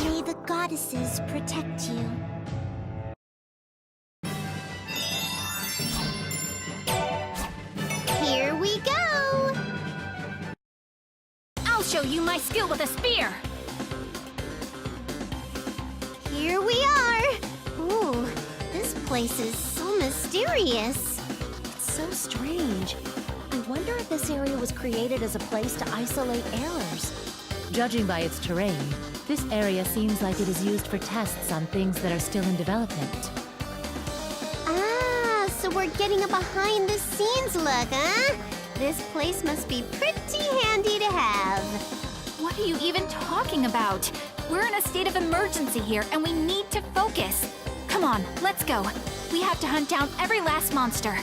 May the goddesses protect you. Here we go! I'll show you my skill with a spear! Here we are! Ooh, this place is so mysterious. It's so strange. I wonder if this area was created as a place to isolate errors. Judging by its terrain, this area seems like it is used for tests on things that are still in development. Ah, so we're getting a behind-the-scenes look, huh? This place must be pretty handy to have. What are you even talking about? We're in a state of emergency here, and we need to focus. Come on, let's go. We have to hunt down every last monster.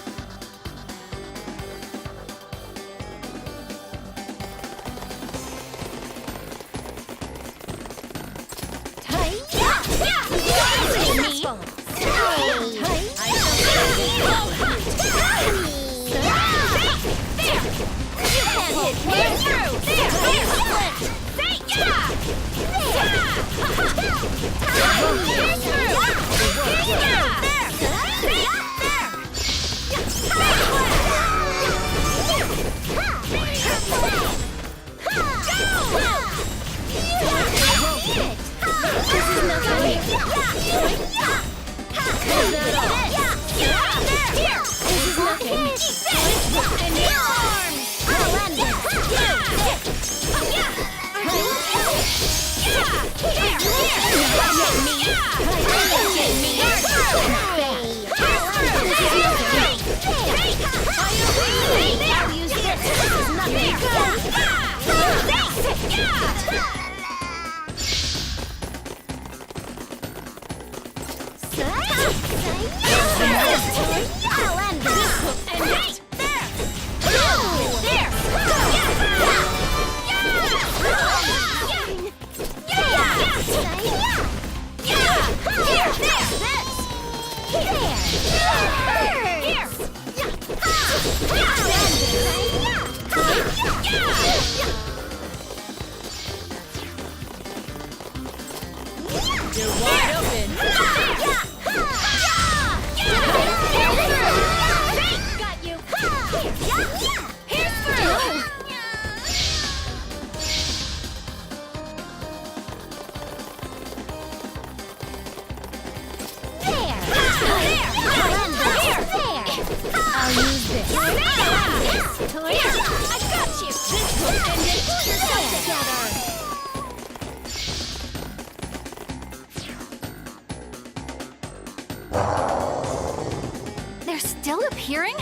They're still appearing?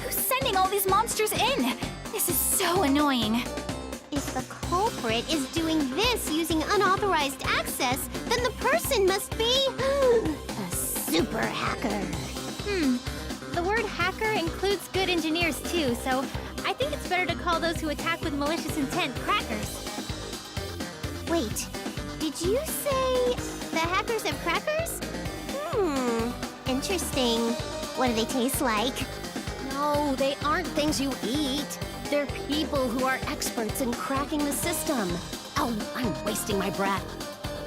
Who's sending all these monsters in? This is so annoying. If the culprit is doing this using unauthorized access, then the person must be a super hacker. The word hacker includes good engineers too, so I think it's better to call those who attack with malicious intent crackers. Wait, did you say the hackers have crackers? Interesting. What do they taste like? No, they aren't things you eat. They're people who are experts in cracking the system. Oh, I'm wasting my breath.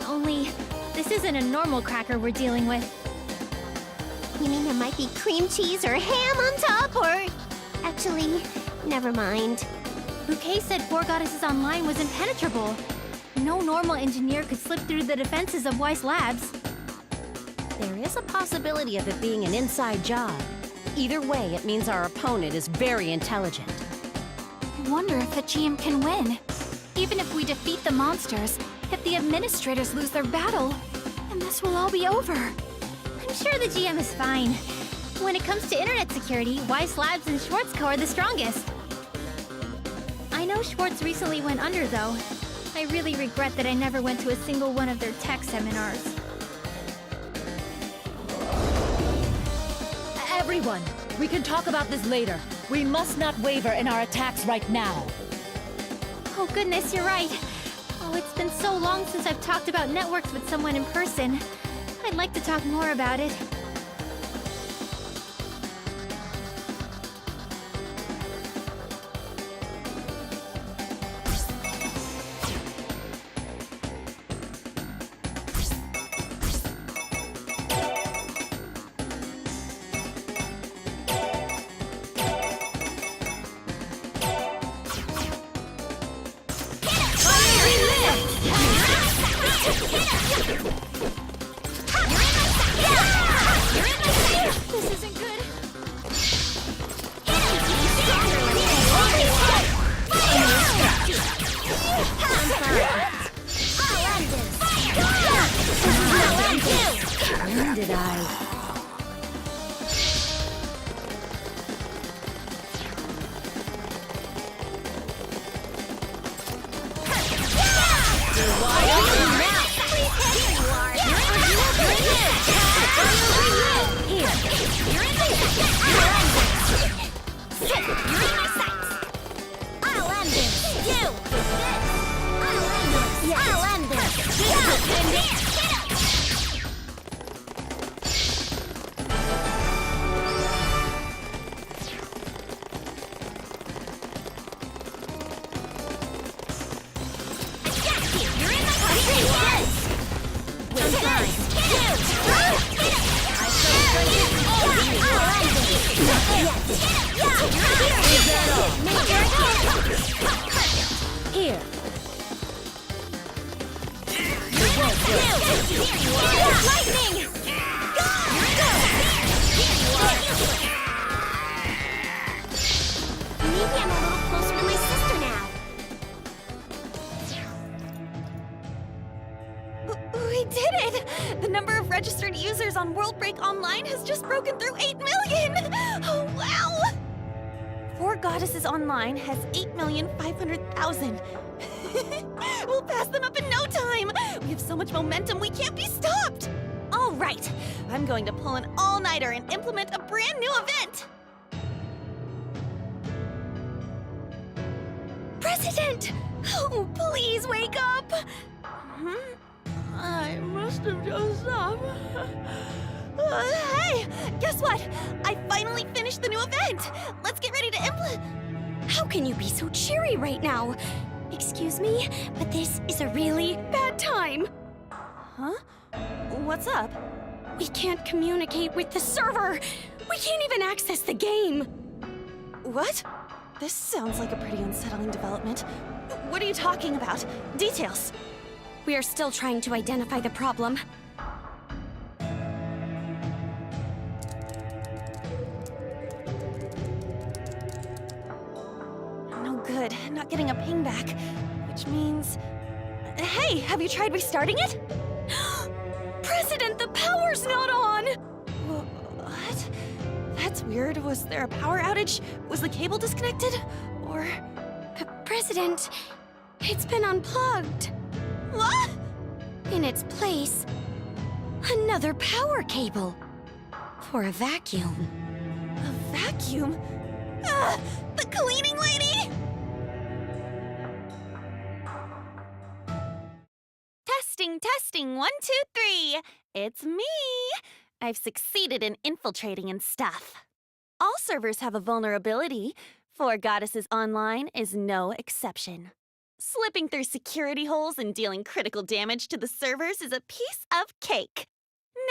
Only, this isn't a normal cracker we're dealing with. You mean there might be cream cheese or ham on top, or... Actually, never mind. Bouquet said Four Goddesses Online was impenetrable. No normal engineer could slip through the defenses of Weiss Labs. There is a possibility of it being an inside job. Either way, it means our opponent is very intelligent. I wonder if the GM can win. Even if we defeat the monsters, if the administrators lose their battle, then this will all be over. I'm sure the GM is fine. When it comes to internet security, Weiss Labs and Schwartzco are the strongest. I know Schwartz recently went under, though. I really regret that I never went to a single one of their tech seminars. Everyone, we can talk about this later. We must not waver in our attacks right now. Oh goodness, you're right. Oh, it's been so long since I've talked about networks with someone in person. I'd like to talk more about it. This isn't good. When did I? Here. Lightning! Maybe I'm a little closer to my sister now. We did it! The number of registered users on World Break Online has just broken through 8 million! Oh, wow! Four Goddesses Online has 8,500,000. We'll pass them up in no time! We have so much momentum, we can't be stopped! All right, I'm going to pull an all-nighter and implement a brand new event! President! Oh, please wake up! I must have dozed off. Hey, guess what? I finally finished the new event! Let's get ready to implement. How can you be so cheery right now? Excuse me, but this is a really bad time. Huh? What's up? We can't communicate with the server. We can't even access the game. What? This sounds like a pretty unsettling development. What are you talking about? Details. We are still trying to identify the problem. No good. Not getting a ping back. Which means... Hey, have you tried restarting it? President, the power's not on! What? That's weird. Was there a power outage? Was the cable disconnected? Or... President, it's been unplugged. What? In its place, another power cable. For a vacuum. A vacuum? Ah, the cleaning lady! Testing, 1, 2, 3. It's me! I've succeeded in infiltrating and stuff. All servers have a vulnerability. Four Goddesses Online is no exception. Slipping through security holes and dealing critical damage to the servers is a piece of cake.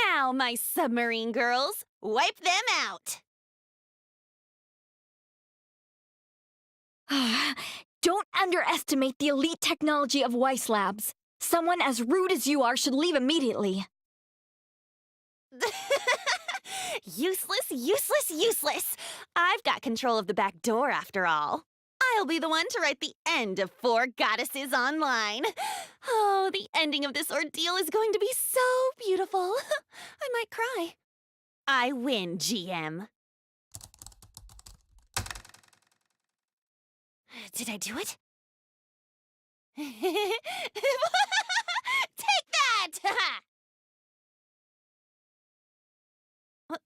Now, my submarine girls, wipe them out! Don't underestimate the elite technology of Weiss Labs. Someone as rude as you are should leave immediately. Useless! I've got control of the back door after all. I'll be the one to write the end of Four Goddesses Online. Oh, the ending of this ordeal is going to be so beautiful. I might cry. I win, GM. Did I do it? Take that!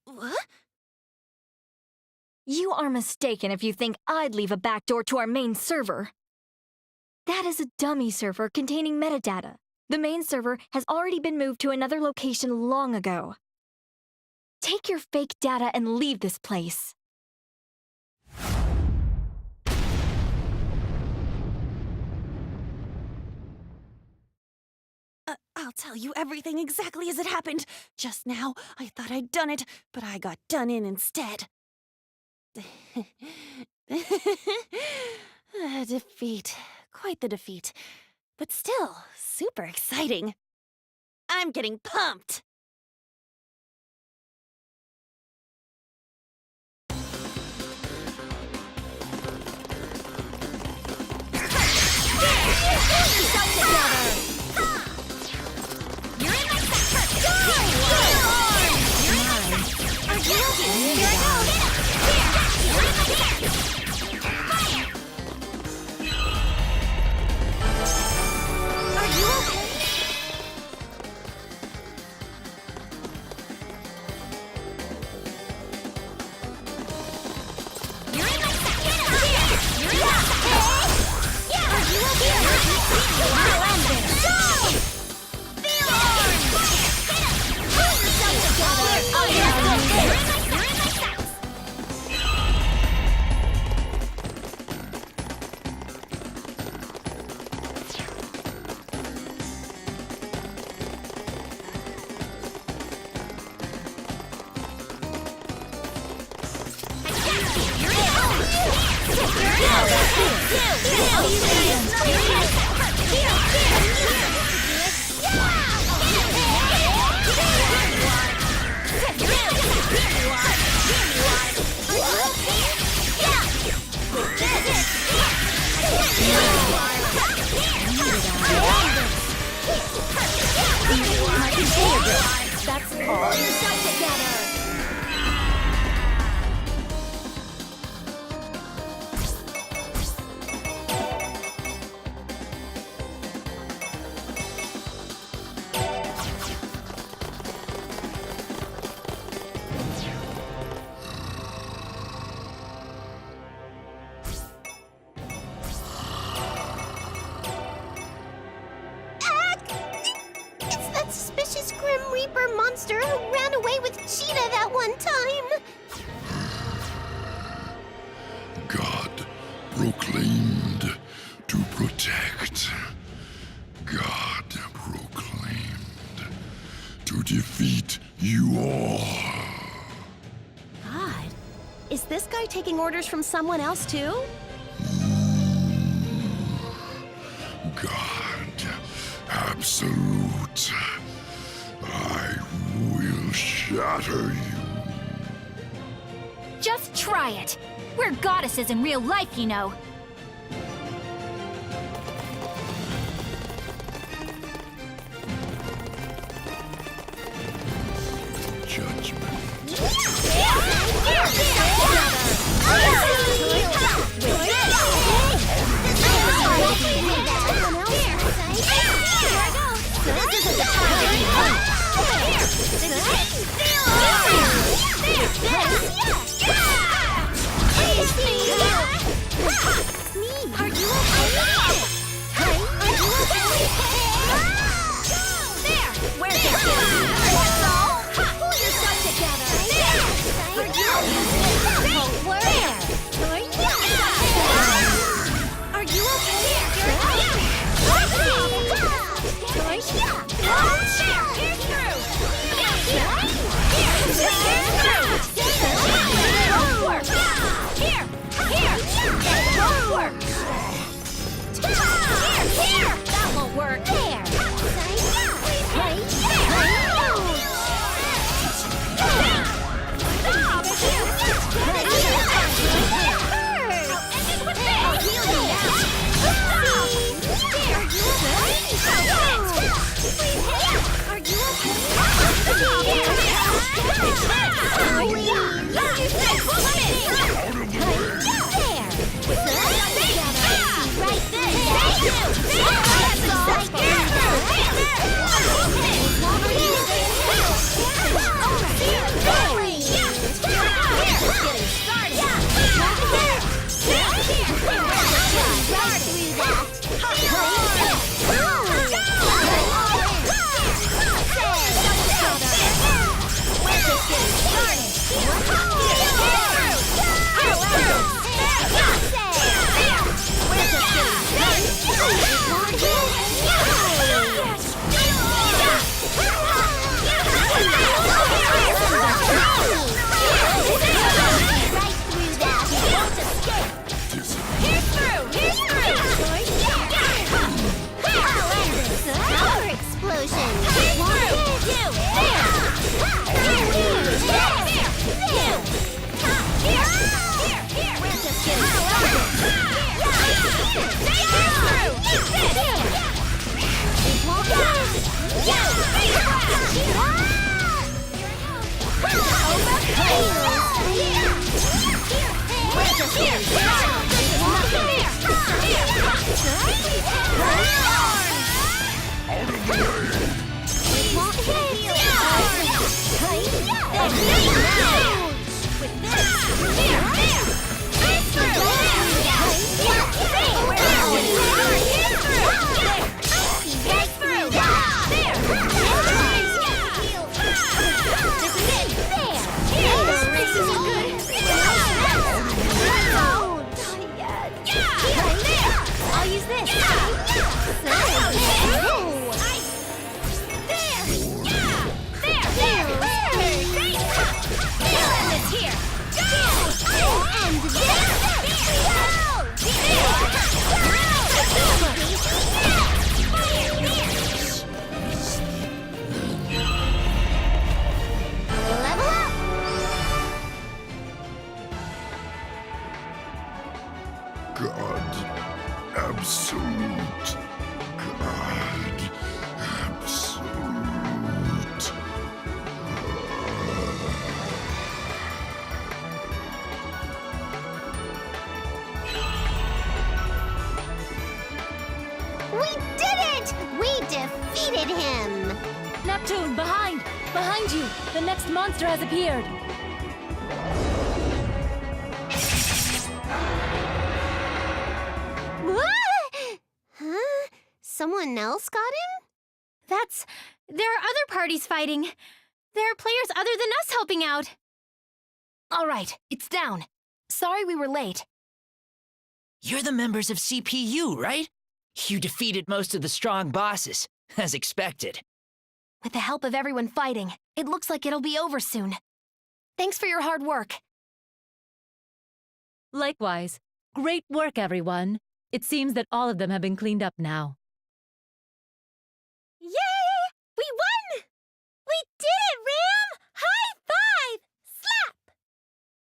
What? You are mistaken if you think I'd leave a backdoor to our main server. That is a dummy server containing metadata. The main server has already been moved to another location long ago. Take your fake data and leave this place. I'll tell you everything exactly as it happened. Just now, I thought I'd done it, but I got done in instead. Defeat. Quite the defeat. But still, super exciting. I'm getting pumped. That's all. It's that suspicious Grim Reaper monster who ran away with Cheetah that one time. God proclaimed to protect. God proclaimed to defeat you all. God, is this guy taking orders from someone else too? God, absolute. I will shatter you. Just try it. We're goddesses in real life, you know. Judgment. Yeah! We did it! We defeated him! Neptune, behind! Behind you! The next monster has appeared! What? Huh? Someone else got him? There are other parties fighting. There are players other than us helping out. All right, it's down. Sorry we were late. You're the members of CPU, right? You defeated most of the strong bosses, as expected. With the help of everyone fighting, it looks like it'll be over soon. Thanks for your hard work. Likewise. Great work, everyone. It seems that all of them have been cleaned up now. Yay! We won! We did it, Ram! High five! Slap!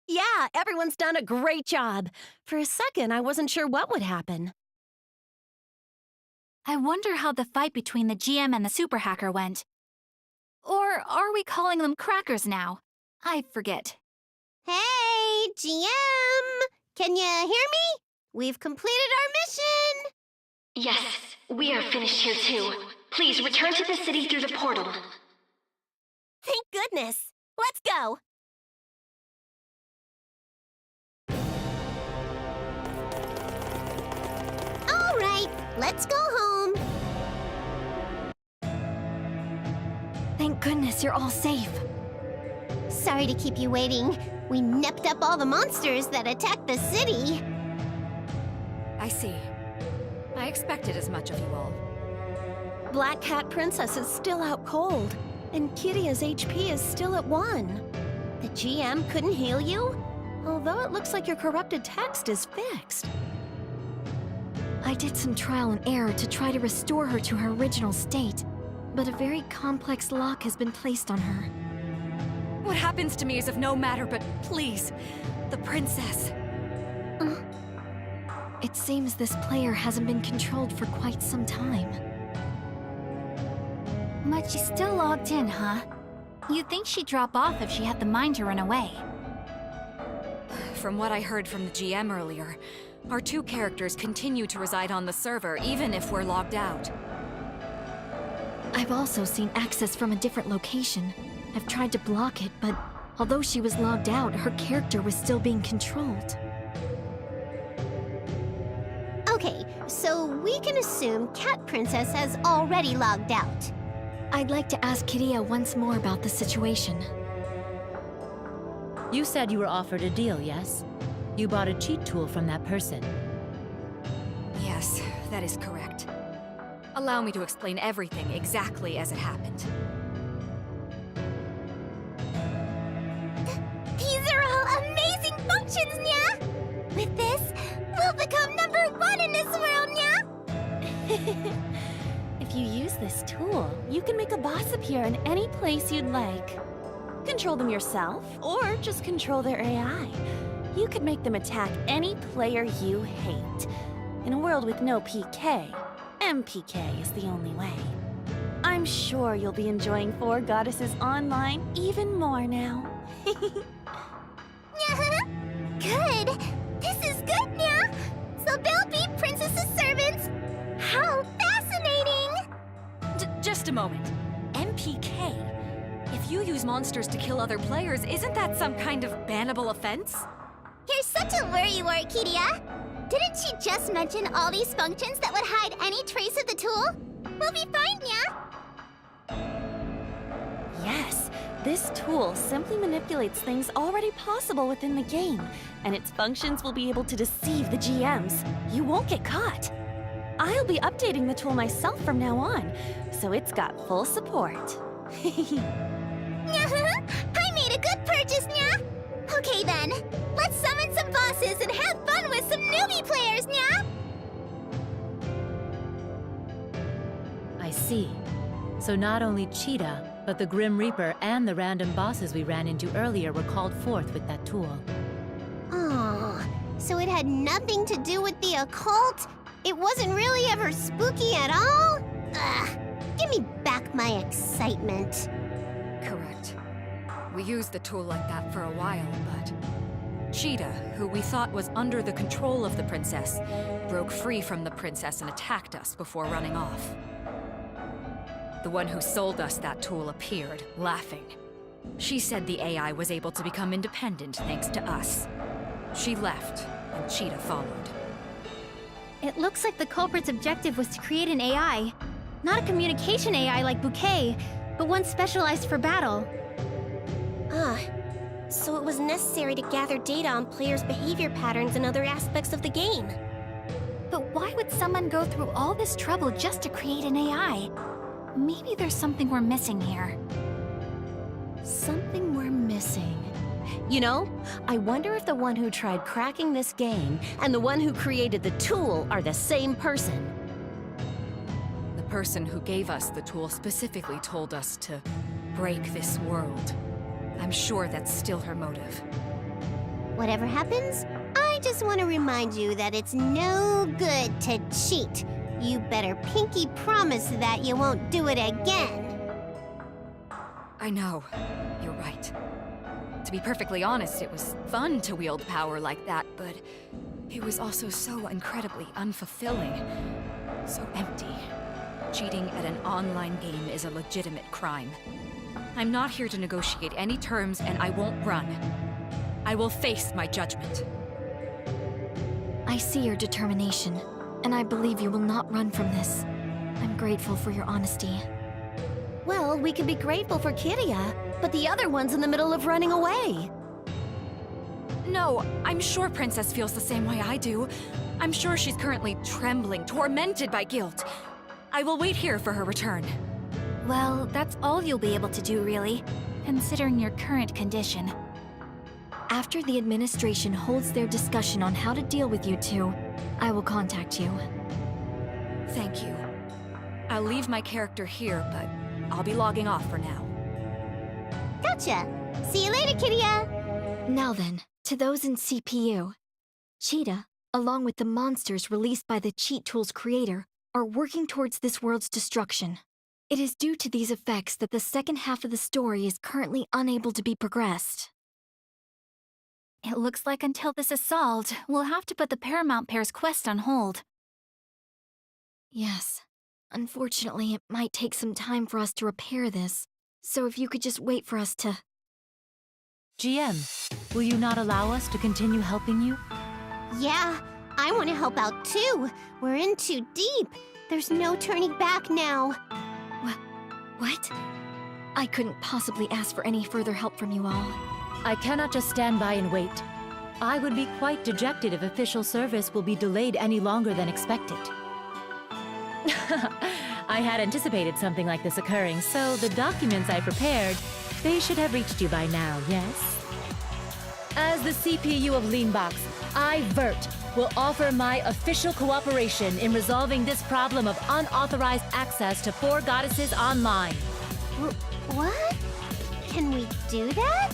Yeah, everyone's done a great job. For a second, I wasn't sure what would happen. I wonder how the fight between the GM and the super hacker went. Or are we calling them crackers now? I forget. Hey, GM! Can you hear me? We've completed our mission! Yes, we are finished here too. Please return to the city through the portal. Thank goodness. Let's go. All right, let's go home. Thank goodness you're all safe. Sorry to keep you waiting. We nipped up all the monsters that attacked the city. I see. I expected as much of you all. Black Cat Princess is still out cold, and Kiria's HP is still at 1. The GM couldn't heal you? Although it looks like your corrupted text is fixed. I did some trial and error to try to restore her to her original state, but a very complex lock has been placed on her. What happens to me is of no matter, but please, the princess. It seems this player hasn't been controlled for quite some time. But she's still logged in, huh? You'd think she'd drop off if she had the mind to run away. From what I heard from the GM earlier, our two characters continue to reside on the server even if we're logged out. I've also seen access from a different location. I've tried to block it, but although she was logged out, her character was still being controlled. Okay, so we can assume Cat Princess has already logged out. I'd like to ask Kiria once more about the situation. You said you were offered a deal, yes? You bought a cheat tool from that person. Yes, that is correct. Allow me to explain everything exactly as it happened. These are all amazing functions, Nya! With this, we'll become #1 in this world, Nya! If you use this tool, you can make a boss appear in any place you'd like. Control them yourself, or just control their AI. You could make them attack any player you hate. In a world with no PK, MPK is the only way. I'm sure you'll be enjoying 4 Goddesses Online even more now. Good! This is good, Nya! So they'll be Princess's servants! How fascinating! Just a moment. MPK? If you use monsters to kill other players, isn't that some kind of bannable offense? You're such a worrywart, Kiria! Didn't she just mention all these functions that would hide any trace of the tool? We'll be fine, Nya! Yes, this tool simply manipulates things already possible within the game, and its functions will be able to deceive the GMs. You won't get caught. I'll be updating the tool myself from now on, so it's got full support. I made a good purchase, Nya! Okay then, let's summon some bosses and have fun with some newbie players, Nya! I see. So not only Cheetah, but the Grim Reaper and the random bosses we ran into earlier were called forth with that tool. Oh, so it had nothing to do with the occult? It wasn't really ever spooky at all? Ugh, give me back my excitement. Correct. We used the tool like that for a while, but Cheetah, who we thought was under the control of the princess, broke free from the princess and attacked us before running off. The one who sold us that tool appeared, laughing. She said the AI was able to become independent thanks to us. She left, and Cheetah followed. It looks like the culprit's objective was to create an AI. Not a communication AI like Bouquet, but one specialized for battle. So it was necessary to gather data on players' behavior patterns and other aspects of the game. But why would someone go through all this trouble just to create an AI? Maybe there's something we're missing here. Something we're missing. You know, I wonder if the one who tried cracking this game and the one who created the tool are the same person. The person who gave us the tool specifically told us to break this world. I'm sure that's still her motive. Whatever happens, I just want to remind you that it's no good to cheat. You better pinky promise that you won't do it again. I know. You're right. To be perfectly honest, it was fun to wield power like that, but it was also so incredibly unfulfilling. So empty. Cheating at an online game is a legitimate crime. I'm not here to negotiate any terms, and I won't run. I will face my judgment. I see your determination, and I believe you will not run from this. I'm grateful for your honesty. Well, we can be grateful for Kiria, but the other one's in the middle of running away. No, I'm sure Princess feels the same way I do. I'm sure she's currently trembling, tormented by guilt. I will wait here for her return. Well, that's all you'll be able to do, really, considering your current condition. After the administration holds their discussion on how to deal with you two, I will contact you. Thank you. I'll leave my character here, but I'll be logging off for now. Gotcha. See you later, Kiria. Now then, to those in CPU. Cheetah, along with the monsters released by the cheat tool's creator, are working towards this world's destruction. It is due to these effects that the second half of the story is currently unable to be progressed. It looks like until this is solved, we'll have to put the Paramount Pair's quest on hold. Yes. Unfortunately, it might take some time for us to repair this, so if you could just wait for us to... GM, will you not allow us to continue helping you? Yeah, I want to help out too. We're in too deep. There's no turning back now. What? I couldn't possibly ask for any further help from you all. I cannot just stand by and wait. I would be quite dejected if official service will be delayed any longer than expected. I had anticipated something like this occurring, so the documents I prepared, they should have reached you by now, yes? As the CPU of Leanbox, I, Vert, will offer my official cooperation in resolving this problem of unauthorized access to 4 Goddesses online. What? Can we do that?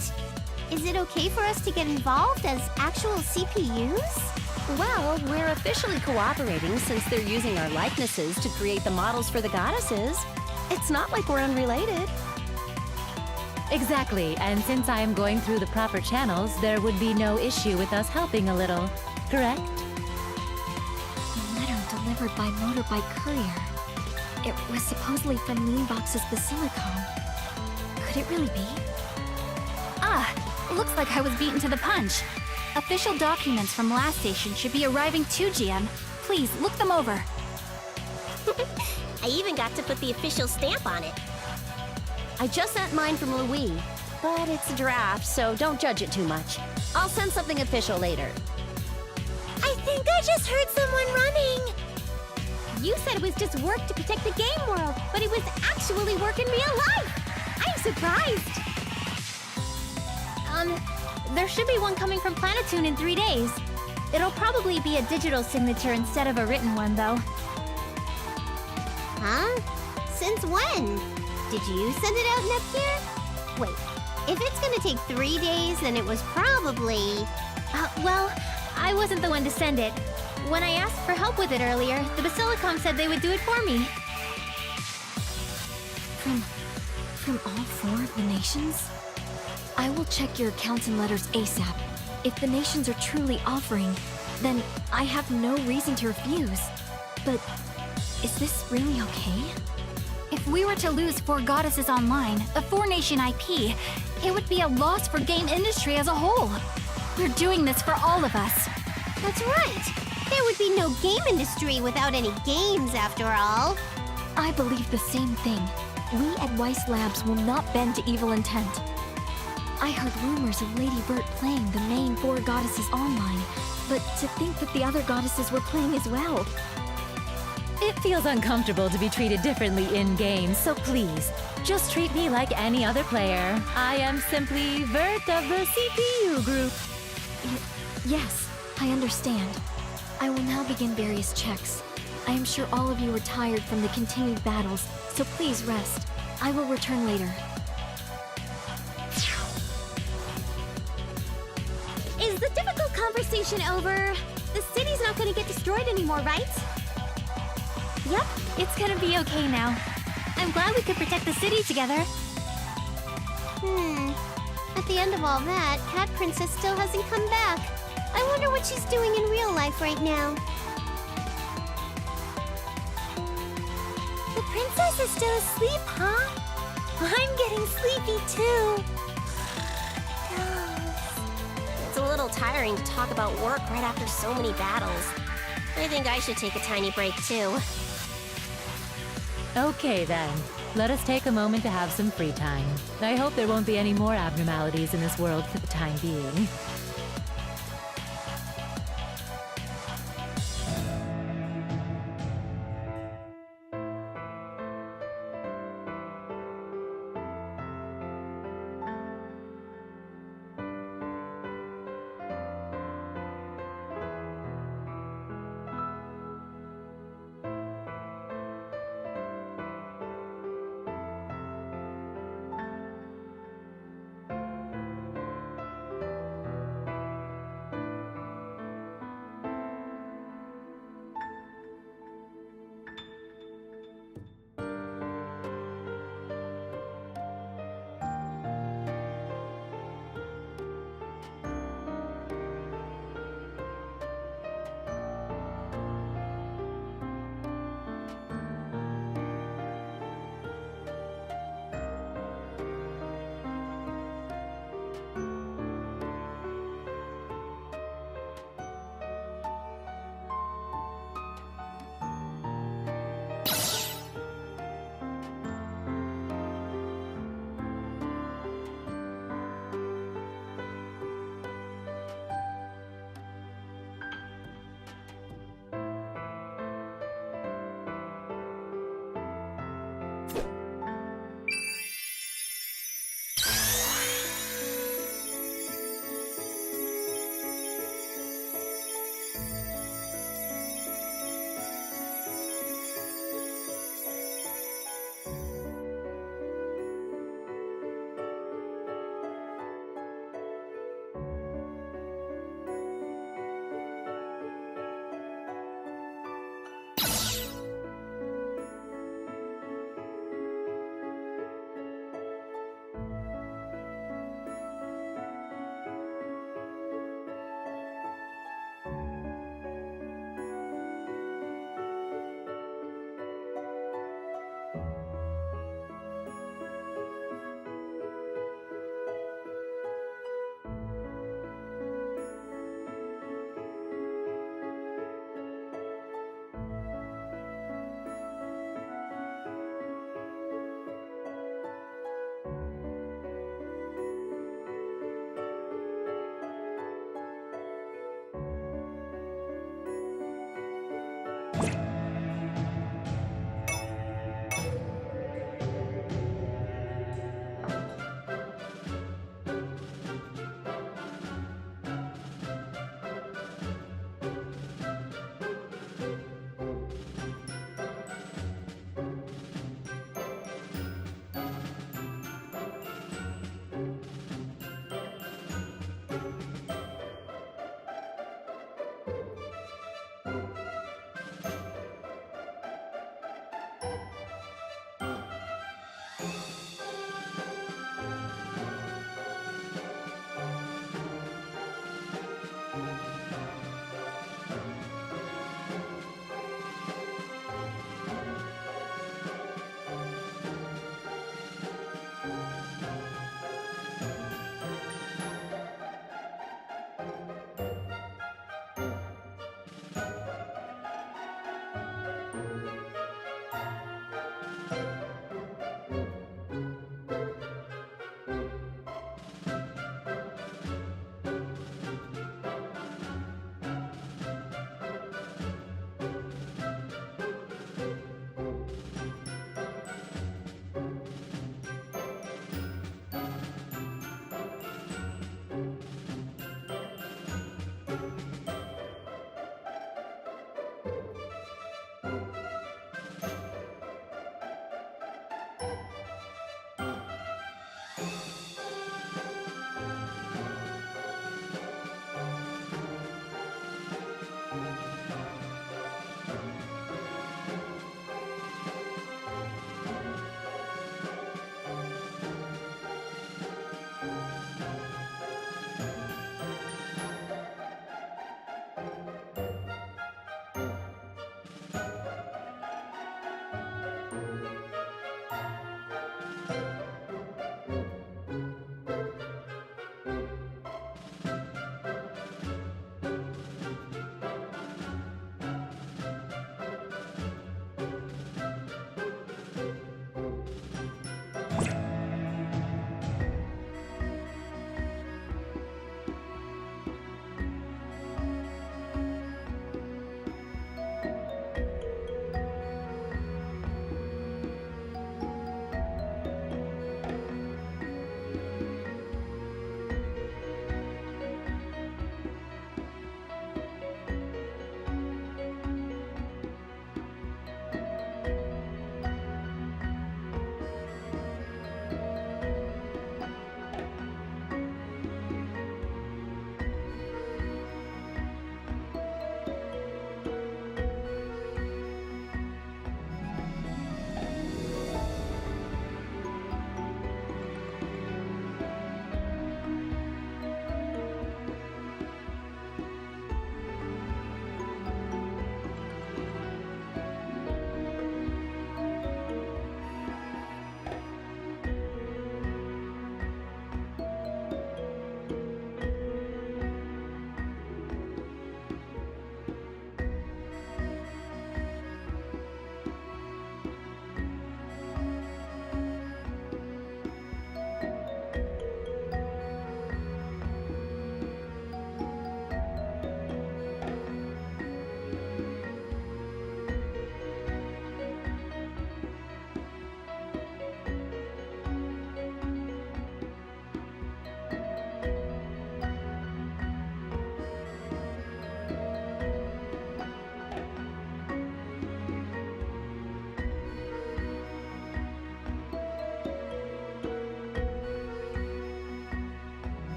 Is it okay for us to get involved as actual CPUs? Well, we're officially cooperating since they're using our likenesses to create the models for the goddesses. It's not like we're unrelated. Exactly, and since I am going through the proper channels, there would be no issue with us helping a little, correct? The letter delivered by motorbike courier. It was supposedly from Leanbox's Basilicom. Could it really be? Looks like I was beaten to the punch. Official documents from last station should be arriving too, GM. Please, look them over. I even got to put the official stamp on it. I just sent mine from Louis, but it's a draft, so don't judge it too much. I'll send something official later. I think I just heard someone running. You said it was just work to protect the game world, but it was actually work in real life. I'm surprised. There should be one coming from Planetoon in 3 days. It'll probably be a digital signature instead of a written one, though. Huh? Since when? Did you send it out, Neptune? Wait, if it's gonna take 3 days, then it was probably... Well, I wasn't the one to send it. When I asked for help with it earlier, the Basilicom said they would do it for me. From all 4 of the nations? I will check your accounts and letters ASAP. If the nations are truly offering, then I have no reason to refuse. But is this really okay? If we were to lose 4 Goddesses Online, a 4-nation IP, it would be a loss for game industry as a whole. We're doing this for all of us. That's right. There would be no game industry without any games, after all. I believe the same thing. We at Weiss Labs will not bend to evil intent. I heard rumors of Lady Bert playing the main 4 Goddesses Online, but to think that the other goddesses were playing as well. It feels uncomfortable to be treated differently in-game, so please, just treat me like any other player. I am simply Vert of the CPU group. Yes, I understand. I will now begin various checks. I am sure all of you are tired from the continued battles, so please rest. I will return later. Is the difficult conversation over? The city's not gonna get destroyed anymore, right? Yep, it's gonna be okay now. I'm glad we could protect the city together. At the end of all that, Cat Princess still hasn't come back. I wonder what she's doing in real life right now. The princess is still asleep, huh? I'm getting sleepy too. It's a little tiring to talk about work right after so many battles. I think I should take a tiny break too. Okay then, let us take a moment to have some free time. I hope there won't be any more abnormalities in this world for the time being.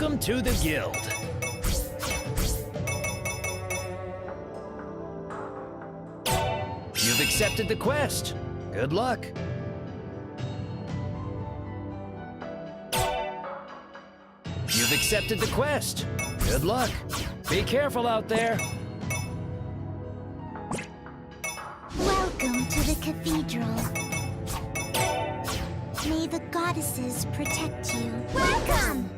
Welcome to the guild. You've accepted the quest. Good luck. You've accepted the quest. Good luck. Be careful out there. Welcome to the cathedral. May the goddesses protect you. Welcome!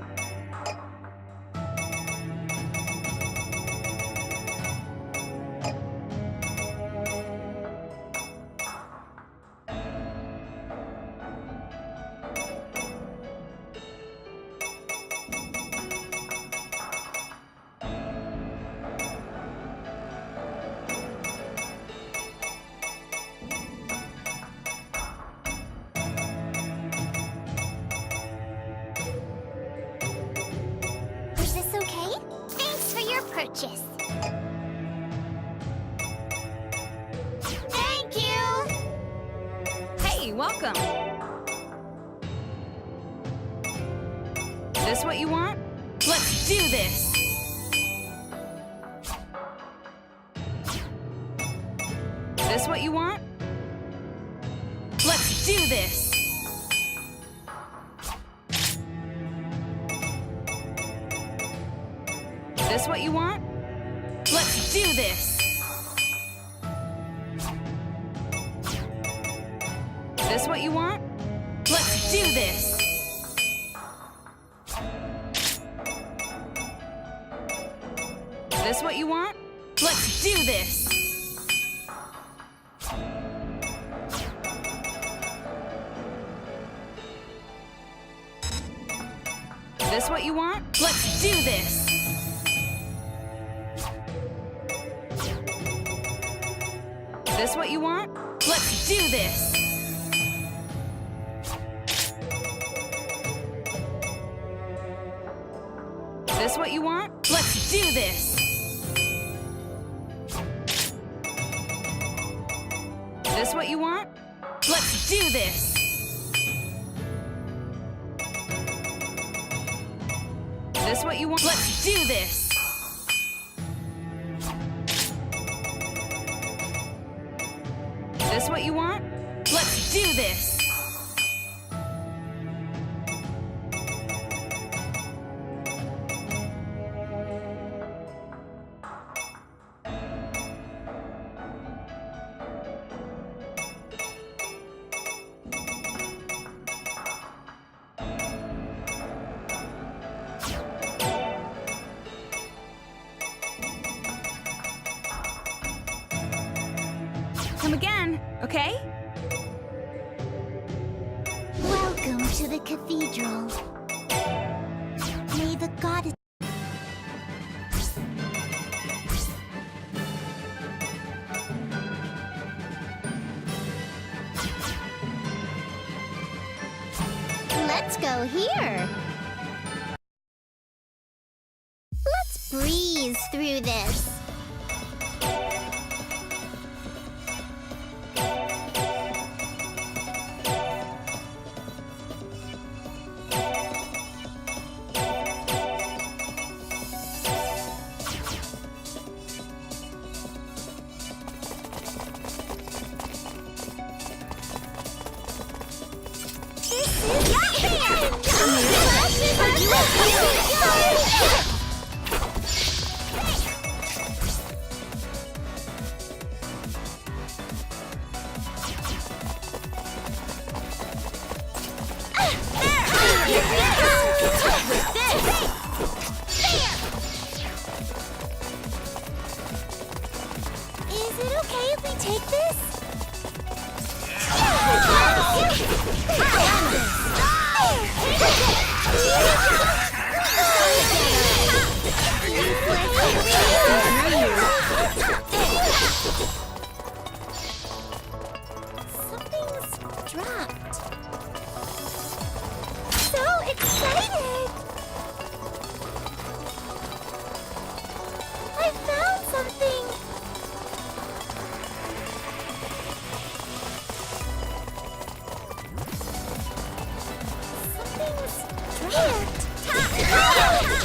Is this okay? Thanks for your purchase. Thank you! Hey, welcome. This what you want? Let's do this! This what you want? Let's do this! This what you want? Let's do this! This what you want? Let's do this! This what you want? Let's do this! This what you want? Let's do this! This what you want? Let's do this! This what you want? Let's do this! This what you want? Let's do this! This what you want? Let's do this! This what you want? Let's do this! Come again, okay? Welcome to the cathedral. May the goddess... Let's go here. Let's breeze through this. Is it okay if we take this? Something's dropped. So excited! I found something! Something's dropped.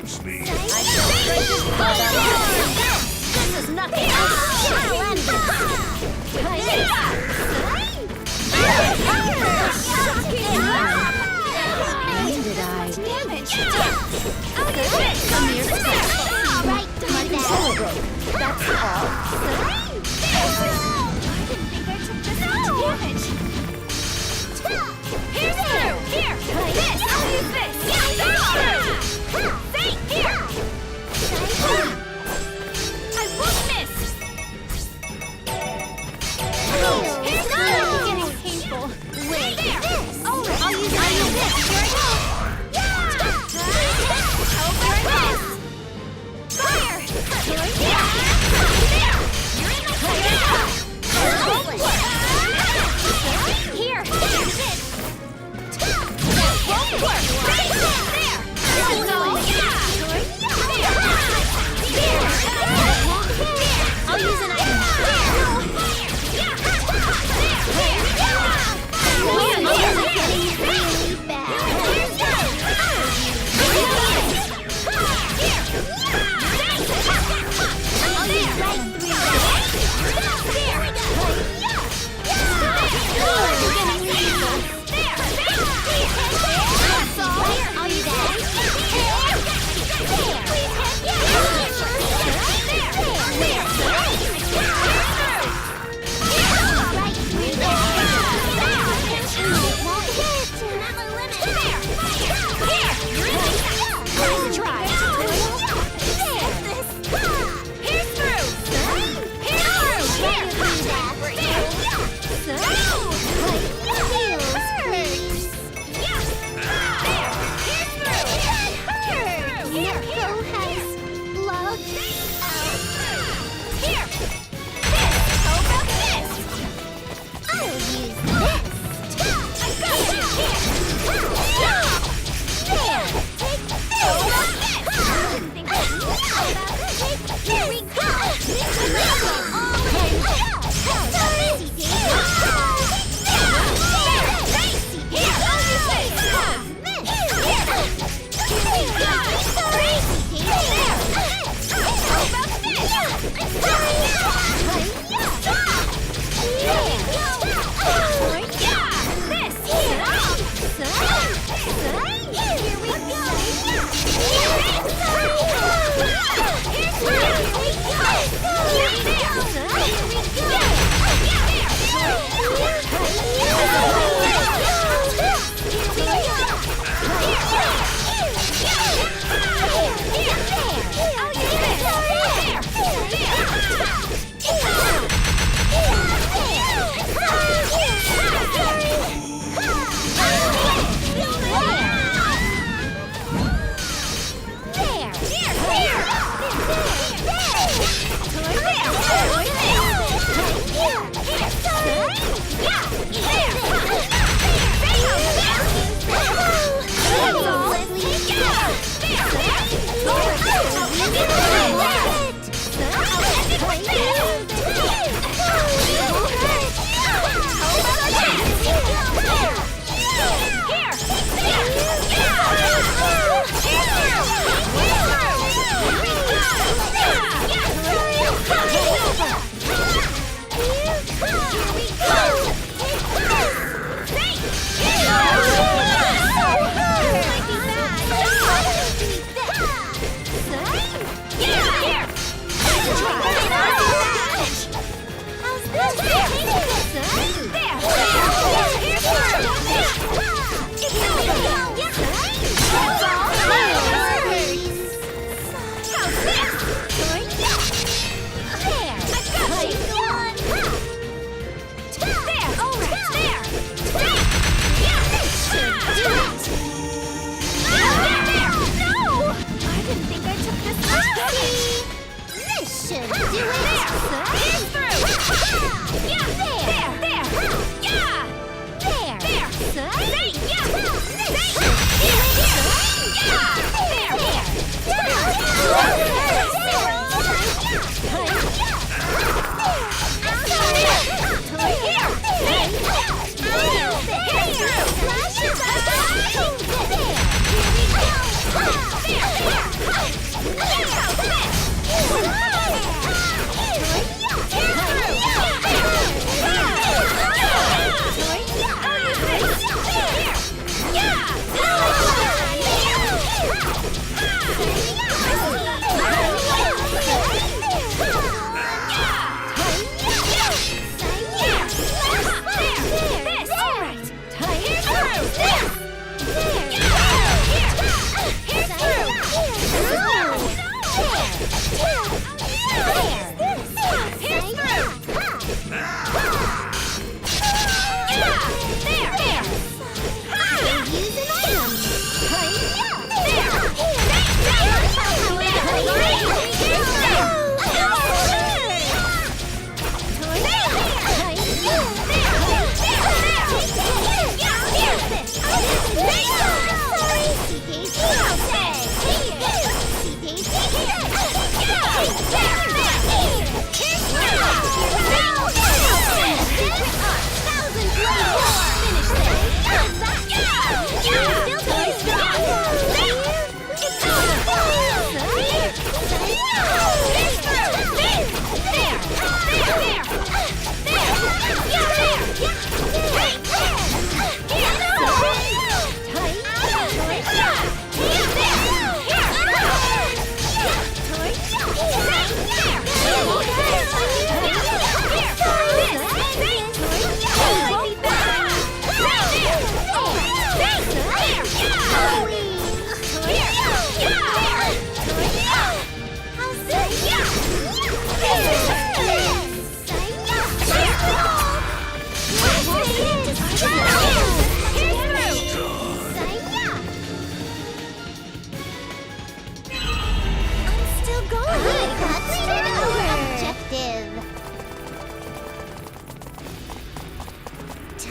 hurts me. This is nothing. I'll end this. Did I? Damage. I'll use this. Right, do that. That's all. I didn't think I took this much damage. Here's through. Here. This. I'll use this. Yeah. Say here. I won't miss. Here's getting painful. Wait. There. Oh, I'll use this. Here I go. Yeah.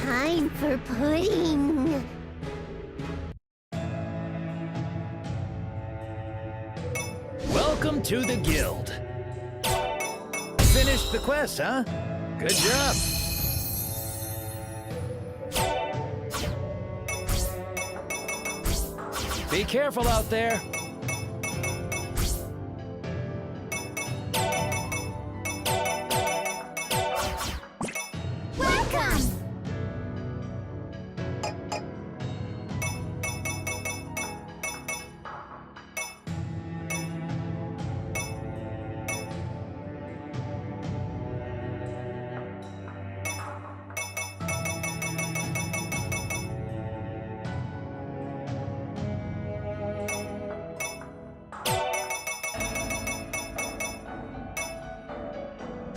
Time for pudding. Welcome to the guild. Finished the quest, huh? Good job. Be careful out there. Welcome!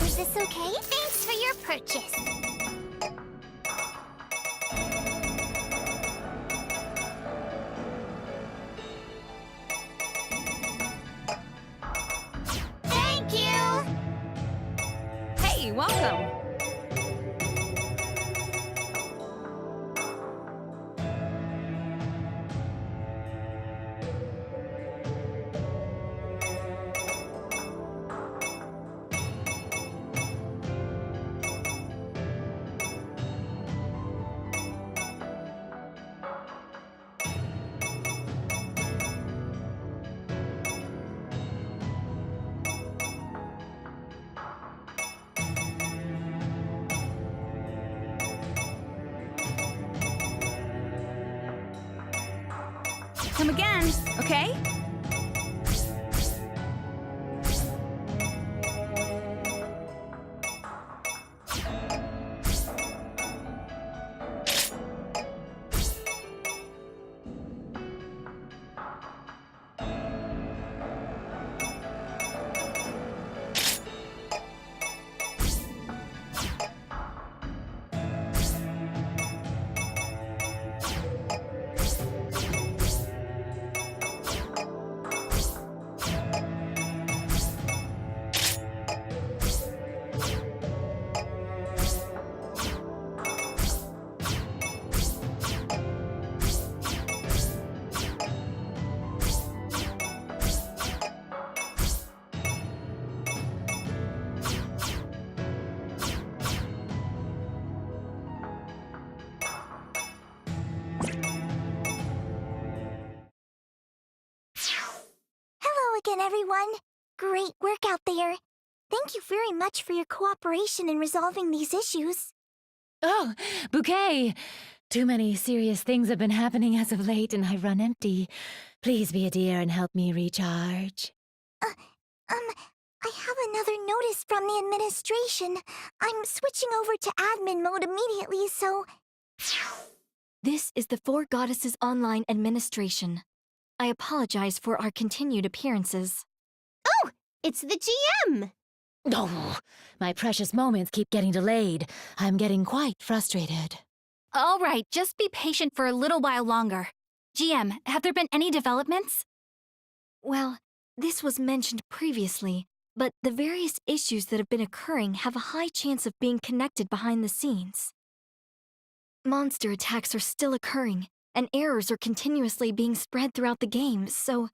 Is this okay? Thanks for your purchase. Thank you! Hey, welcome. Come again, okay? Hello again, everyone. Great work out there. Thank you very much for your cooperation in resolving these issues. Oh, Bouquet! Too many serious things have been happening as of late, and I run empty. Please be a dear and help me recharge. I have another notice from the administration. I'm switching over to admin mode immediately, so... This is the Four Goddesses Online Administration. I apologize for our continued appearances. Oh! It's the GM! Oh, my precious moments keep getting delayed. I'm getting quite frustrated. All right, just be patient for a little while longer. GM, have there been any developments? Well, this was mentioned previously, but the various issues that have been occurring have a high chance of being connected behind the scenes. Monster attacks are still occurring, and errors are continuously being spread throughout the game, so...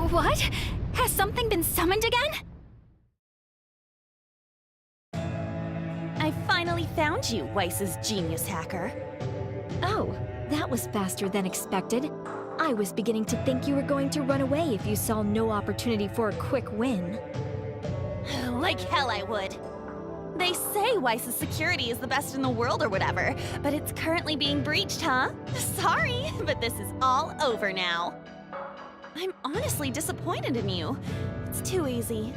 What? Has something been summoned again? I finally found you, Weiss's genius hacker. Oh, that was faster than expected. I was beginning to think you were going to run away if you saw no opportunity for a quick win. Like hell I would. They say Weiss's security is the best in the world or whatever, but it's currently being breached, huh? Sorry, but this is all over now. I'm honestly disappointed in you. It's too easy.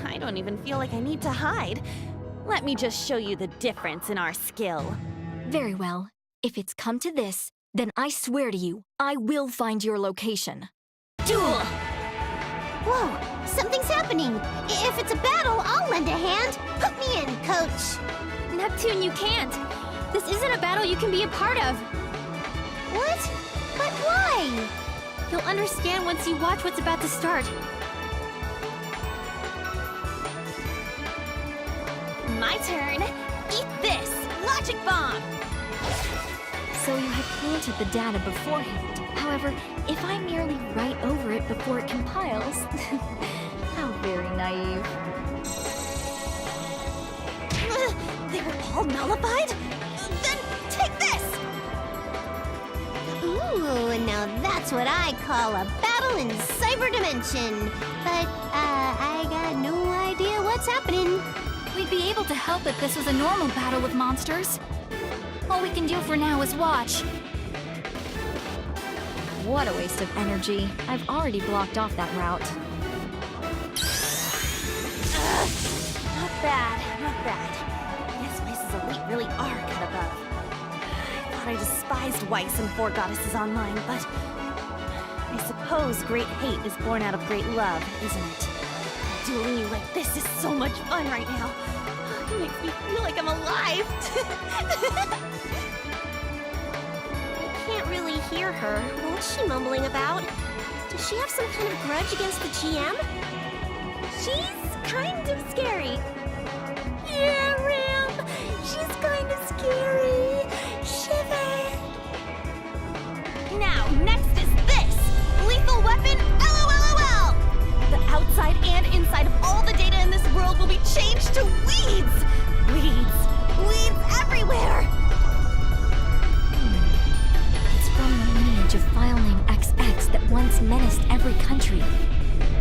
I don't even feel like I need to hide. Let me just show you the difference in our skill. Very well. If it's come to this, then I swear to you, I will find your location. Duel! Whoa! Something's happening! If it's a battle, I'll lend a hand! Put me in, Coach! Neptune, you can't. This isn't a battle you can be a part of. What? But why? You'll understand once you watch what's about to start. My turn. So you had planted the data beforehand. However, if I merely write over it before it compiles... how very naive. They were all nullified? Then take this! Ooh, now that's what I call a battle in Cyberdimension. But, I got no idea what's happening. We'd be able to help if this was a normal battle with monsters. All we can do for now is watch. What a waste of energy. I've already blocked off that route. Not bad, not bad. I guess Weiss's elite really are cut above. I thought I despised Weiss and Four Goddesses Online, but I suppose great hate is born out of great love, isn't it? Dueling you like this is so much fun right now. It makes me feel like I'm alive. I can't really hear her. What's she mumbling about? Does she have some kind of grudge against the GM? She's kind of scary. Yeah, Ram. She's kind of scary. Shiver. Now, next is this! Lethal weapon, LOLOL! The outside and inside of all the data in this world will be changed to weeds! Weeds! Weeds everywhere! It's from the lineage of filename XX that once menaced every country.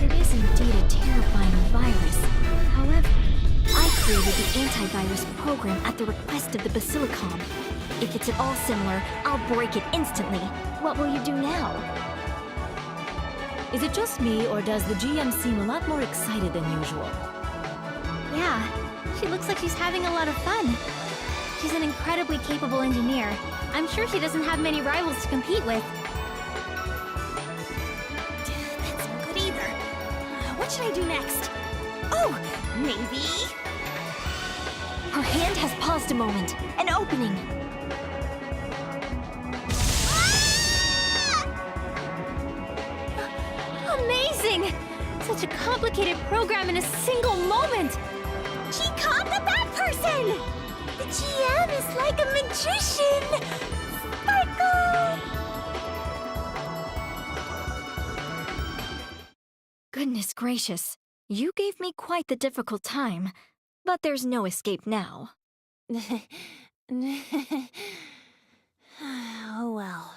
It is indeed a terrifying virus. However, I created the antivirus program at the request of the Basilicom. If it's at all similar, I'll break it instantly. What will you do now? Is it just me, or does the GM seem a lot more excited than usual? Yeah, she looks like she's having a lot of fun. She's an incredibly capable engineer. I'm sure she doesn't have many rivals to compete with. That's not good either. What should I do next? Oh, maybe... Her hand has paused a moment. An opening. Amazing! Such a complicated program in a single moment! She caught the bad person! The GM is like a magician! Sparkle! Goodness gracious. You gave me quite the difficult time. But there's no escape now. Oh well.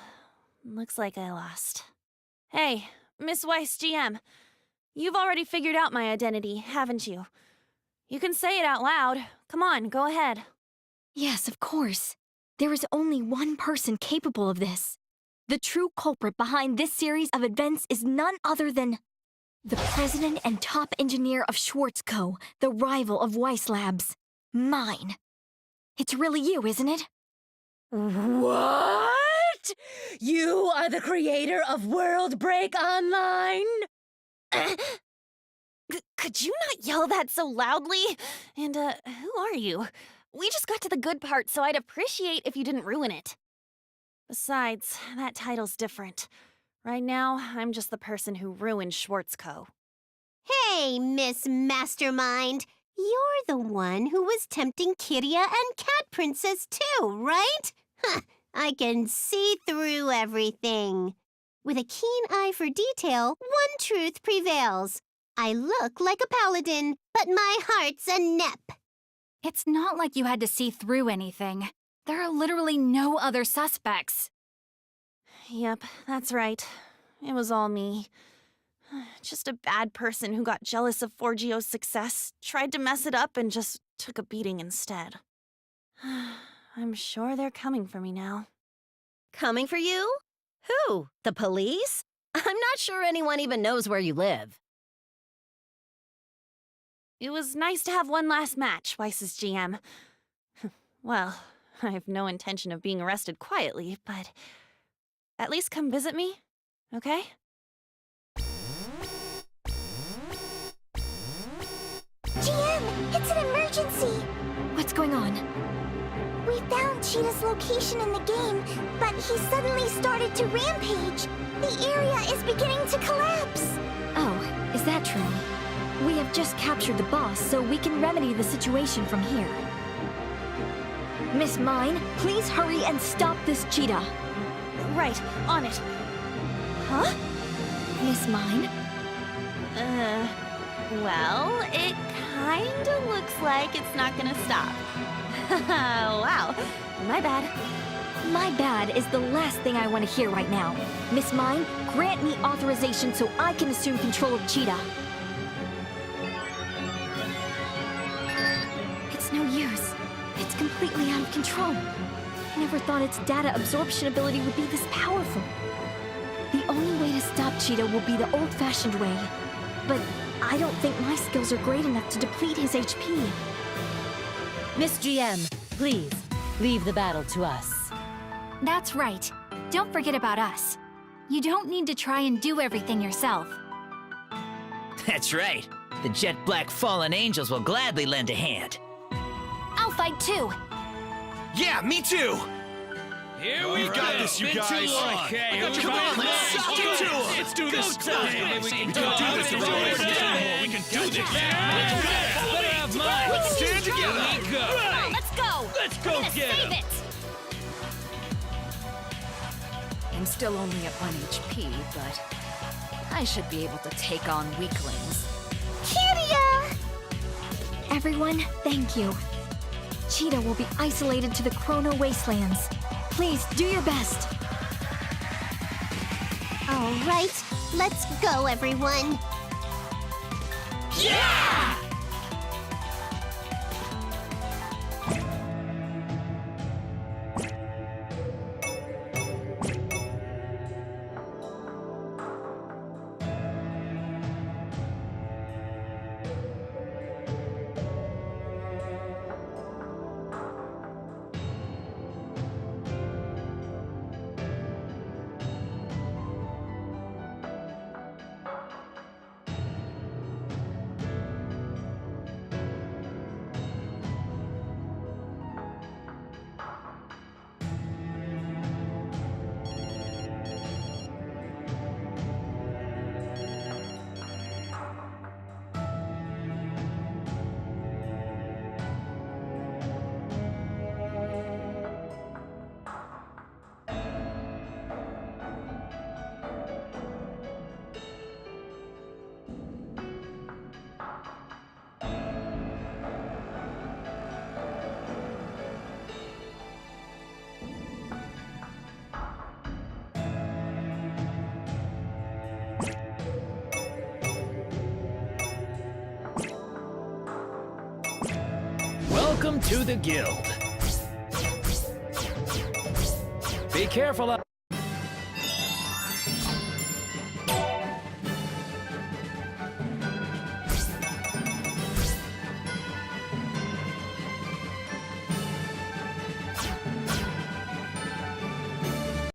Looks like I lost. Hey, Miss Weiss GM. You've already figured out my identity, haven't you? You can say it out loud. Come on, go ahead. Yes, of course. There is only one person capable of this. The true culprit behind this series of events is none other than... the president and top engineer of Schwartz Co., the rival of Weiss Labs. Mine. It's really you, isn't it? What? You are the creator of World Break Online? Could you not yell that so loudly? And, who are you? We just got to the good part, so I'd appreciate if you didn't ruin it. Besides, that title's different. Right now, I'm just the person who ruined Schwartz Co. Hey, Miss Mastermind. You're the one who was tempting Kiria and Cat Princess too, right? Huh, I can see through everything. With a keen eye for detail, one truth prevails. I look like a paladin, but my heart's a nep. It's not like you had to see through anything. There are literally no other suspects. Yep, that's right. It was all me. Just a bad person who got jealous of 4Geo's success, tried to mess it up, and just took a beating instead. I'm sure they're coming for me now. Coming for you? Who? The police? I'm not sure anyone even knows where you live. It was nice to have one last match, Weiss's GM. Well, I have no intention of being arrested quietly, but at least come visit me, okay? GM, it's an emergency! What's going on? We found Cheetah's location in the game, but he suddenly started to rampage. The area is beginning to collapse. Oh, is that true? We have just captured the boss, so we can remedy the situation from here. Miss Mine, please hurry and stop this cheetah. Right, on it. Huh? Miss Mine? Well, it kinda looks like it's not gonna stop. Wow, my bad. My bad is the last thing I want to hear right now. Miss Mine, grant me authorization so I can assume control of Cheetah. It's no use. It's completely out of control. I never thought its data absorption ability would be this powerful. The only way to stop Cheetah will be the old-fashioned way. But I don't think my skills are great enough to deplete his HP. Miss GM, please, leave the battle to us. That's right. Don't forget about us. You don't need to try and do everything yourself. That's right. The jet black fallen angels will gladly lend a hand. I'll fight too. Yeah, me too! Here we got this, you guys. Okay, Come on, let's suck it to him. Let's do this. Go time. We can do this. We can do this. Better have mine. Stand together. Let's go. Let's go We're gonna get save him. it. I'm still only at 1 HP, but I should be able to take on weaklings. Kiria! Everyone, thank you. Cheetah will be isolated to the Chrono Wastelands. Please, do your best. All right, let's go, everyone. Yeah! Welcome to the guild. Be careful out.